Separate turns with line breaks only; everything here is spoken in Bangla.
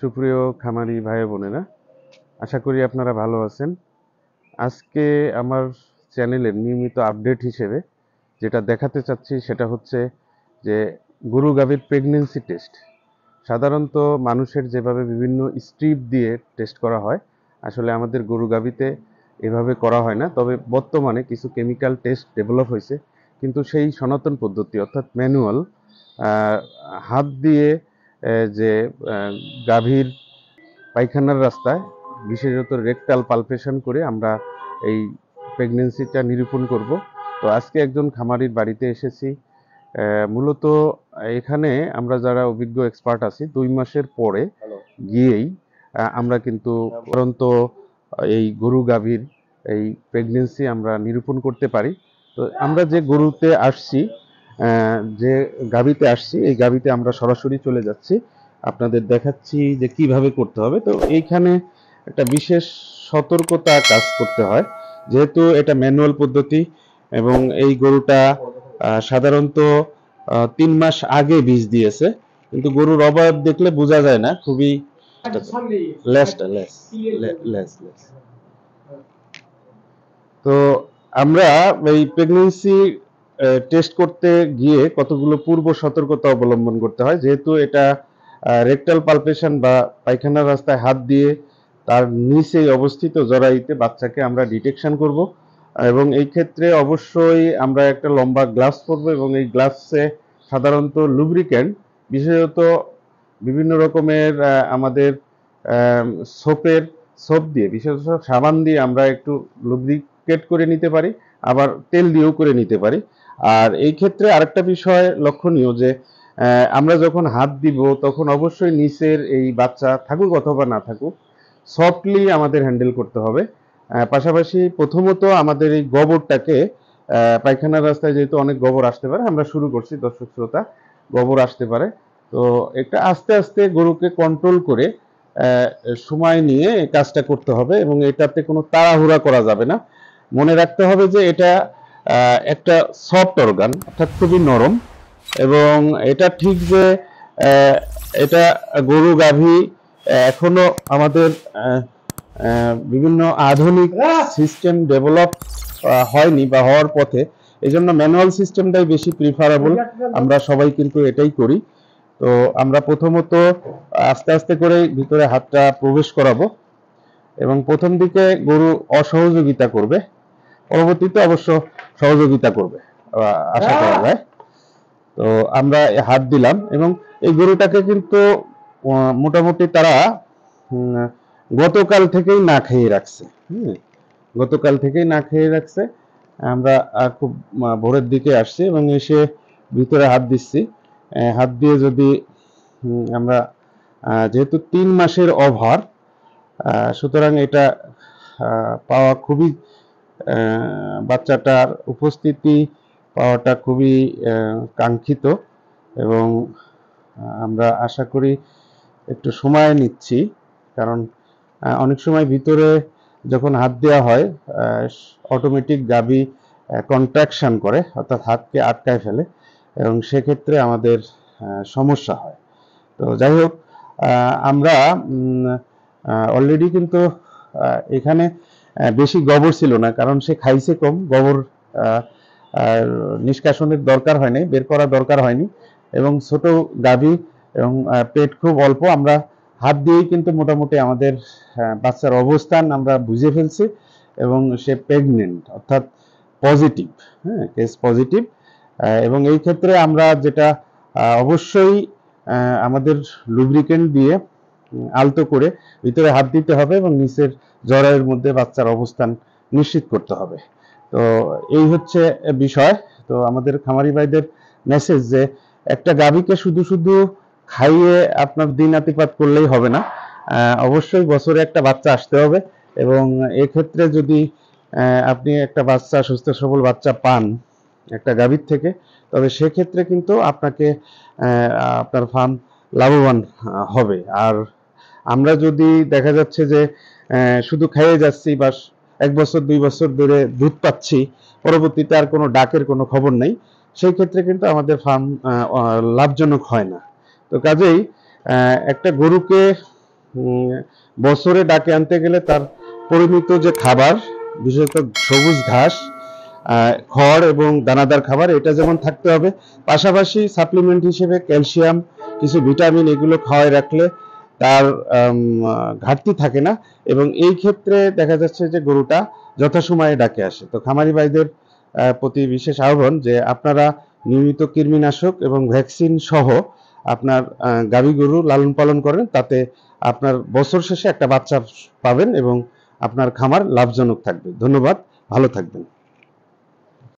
সুপ্রিয় খামারি ভাই বোনেরা, আশা করি আপনারা ভালো আছেন। আজকে আমার চ্যানেলের নিয়মিত আপডেট হিসেবে যেটা দেখাতে চাচ্ছি সেটা হচ্ছে যে গরু গাভীর প্রেগন্যান্সি টেস্ট। সাধারণত মানুষের যেভাবে বিভিন্ন স্ট্রিপ দিয়ে টেস্ট করা হয়, আসলে আমাদের গরু গাভীতে এভাবে করা হয় না। তবে বর্তমানে কিছু কেমিক্যাল টেস্ট ডেভেলপ হয়েছে, কিন্তু সেই সনাতন পদ্ধতি অর্থাৎ ম্যানুয়াল হাত দিয়ে যে গাভীর পায়খানার রাস্তায় বিশেষত রেকটাল পালপেশন করে আমরা এই প্রেগনেন্সিটা নিরূপণ করব। তো আজকে একজন খামারির বাড়িতে এসেছি। মূলত এখানে আমরা যারা অভিজ্ঞ এক্সপার্ট আছি 2 মাসের পরে গিয়েই আমরা কিন্তু পরন্ত এই গরু গাভীর এই প্রেগনেন্সি আমরা নিরূপণ করতে পারি। তো আমরা যে গরুতে আসছি, যে গাভীতে আসছি, এই গাভীতে আমরা সরাসরি চলে যাচ্ছি, আপনাদের দেখাচ্ছি যে কিভাবে করতে হবে। তো এইখানে একটা বিশেষ সতর্কতা কাজ করতে হয়, যেহেতু এটা ম্যানুয়াল পদ্ধতি এবং এই গরুটা সাধারণত 3 মাস আগে বীজ দিয়েছে, কিন্তু গরুর অবয়ব দেখলে বোঝা যায় না, খুবই তো আমরা এই প্রেগন্যান্সি টেস্ট করতে গিয়ে কতগুলো পূর্ব সতর্কতা অবলম্বন করতে হয়। যেহেতু এটা রেকটাল পালপেশন বা পায়খানার রাস্তায় হাত দিয়ে তার নিচে অবস্থিত জরায়ুতে বাচ্চাকে আমরা ডিটেকশন করব, এবং এই ক্ষেত্রে অবশ্যই আমরা একটা লম্বা গ্লাভস পরবো, এবং এই গ্লাভসে সাধারণত লুব্রিক্যান্ট, বিশেষত বিভিন্ন রকমের আমাদের সোপ দিয়ে, বিশেষত সাবান দিয়ে আমরা একটু লুব্রিকেট করে নিতে পারি, আবার তেল দিয়েও করে নিতে পারি। আর এই ক্ষেত্রে আরেকটা বিষয় লক্ষণীয় যে আমরা যখন হাত দিব তখন অবশ্যই নিচের এই বাচ্চা থাকুক অথবা না থাকুক, সফটলি আমাদের হ্যান্ডেল করতে হবে। পাশাপাশি প্রথমত আমাদের এই গোবরটাকে, পায়খানার রাস্তায় যেহেতু অনেক গোবর আসতে পারে, আমরা শুরু করছি দর্শক শ্রোতা, গোবর আসতে পারে, তো একটা আস্তে আস্তে গরুকে কন্ট্রোল করে সময় নিয়ে এই কাজটা করতে হবে, এবং এটাতে কোনো তাড়াহুড়া করা যাবে না। মনে রাখতে হবে যে এটা একটা সফট অর্গান, অর্থাৎ খুবই নরম, এবং এটা ঠিক যে এটা গরু গাভী এখনো আমাদের বিভিন্ন আধুনিক সিস্টেম ডেভেলপ হয়নি বা হওয়ার পথে, এই জন্য ম্যানুয়াল সিস্টেমটাই বেশি প্রিফারেবল। আমরা সবাই কিন্তু এটাই করি। তো আমরা প্রথমত আস্তে আস্তে করে ভিতরে হাতটা প্রবেশ করাবো, এবং প্রথম দিকে গরু অসহযোগিতা করবে, পরবর্তীতে অবশ্য সহযোগিতা করবে আশা করা যায়। তো আমরা হাত দিলাম, এবং এই গরুটাকে কিন্তু মোটামুটি তারা গতকাল থেকেই না খেয়ে রাখছে। গতকাল থেকেই না খেয়ে রাখছে। আমরা খুব ভোরের দিকে আসছি এবং এসে ভিতরে হাত দিচ্ছি। হাত দিয়ে যদি আমরা, যেহেতু 3 মাসের ওভার, সুতরাং এটা পাওয়া খুবই, বাচ্চাটার উপস্থিতি পাওয়াটা খুবই কাঙ্ক্ষিত, এবং আমরা আশা করি একটু সময় নিচ্ছি, কারণ অনেক সময় ভিতরে যখন হাত দেওয়া হয় অটোমেটিক গাভী কন্ট্রাকশন করে, অর্থাৎ হাতকে আটকায় ফেলে, এবং সেক্ষেত্রে আমাদের সমস্যা হয়। তো যাই হোক, আমরা অলরেডি কিন্তু এখানে বেশি গোবর ছিল না, কারণ সে খাইছে কম, গোবর নিষ্কাশনের দরকার হয়নি, বের করা দরকার হয়নি, এবং ছোট গাভী এবং পেট খুব অল্প। আমরা হাত দিয়েই কিন্তু মোটামুটি আমাদের বাচ্চার অবস্থান আমরা বুঝে ফেলছি, এবং সে প্রেগনেন্ট, অর্থাৎ পজিটিভ, কেস পজিটিভ। এবং এই ক্ষেত্রে আমরা যেটা অবশ্যই আমাদের লুব্রিকেন্ট দিয়ে আলতো করে ভিতরে হাত দিতে হবে, এবং নিচের জরায়ুর মধ্যে বাচ্চার অবস্থান নিশ্চিত করতে হবে। তো এই হচ্ছে বিষয়। তো আমাদের খামারি ভাইদের মেসেজ যে একটা গাভীকে শুধু শুধু খাইয়ে আপনার দিন আতিপাত করলেই হবে না, অবশ্যই বছরে একটা বাচ্চা আসতে হবে, এবং এক্ষেত্রে যদি আপনি একটা বাচ্চা, সুস্থ সবল বাচ্চা পান একটা গাভীর থেকে, তবে সেক্ষেত্রে কিন্তু আপনাকে আপনার ফার্ম লাভবান হবে। আর আমরা যদি দেখা যাচ্ছে যে শুধু খাইয়ে যাচ্ছি বা 1 বছর 2 বছর ধরে দুধ পাচ্ছি, পরবর্তীতে আর কোনো ডাকের কোনো খবর নেই, সেই ক্ষেত্রে কিন্তু আমাদের ফার্ম লাভজনক হয় না। তো কাজেই একটা গরুকে উম, বছরে ডাকে আনতে গেলে তার পরিমিত যে খাবার, বিশেষত সবুজ ঘাস, খড় এবং দানাদার খাবার এটা যেমন থাকতে হবে, পাশাপাশি সাপ্লিমেন্ট হিসেবে ক্যালসিয়াম, কিছু ভিটামিন এগুলো খাওয়ায় রাখলে তার ঘাটতি থাকে না। এবং এই ক্ষেত্রে দেখা যাচ্ছে যে গরুটা যথাসময়ে ডাকে আসে। তো খামারি ভাইদের প্রতি বিশেষ আহ্বান যে আপনারা নিয়মিত কৃমিনাশক এবং ভ্যাকসিন সহ আপনার গাভী গরু লালন পালন করেন, তাতে আপনার বছর শেষে একটা বাচ্চা পাবেন এবং আপনার খামার লাভজনক থাকবে। ধন্যবাদ, ভালো থাকবেন।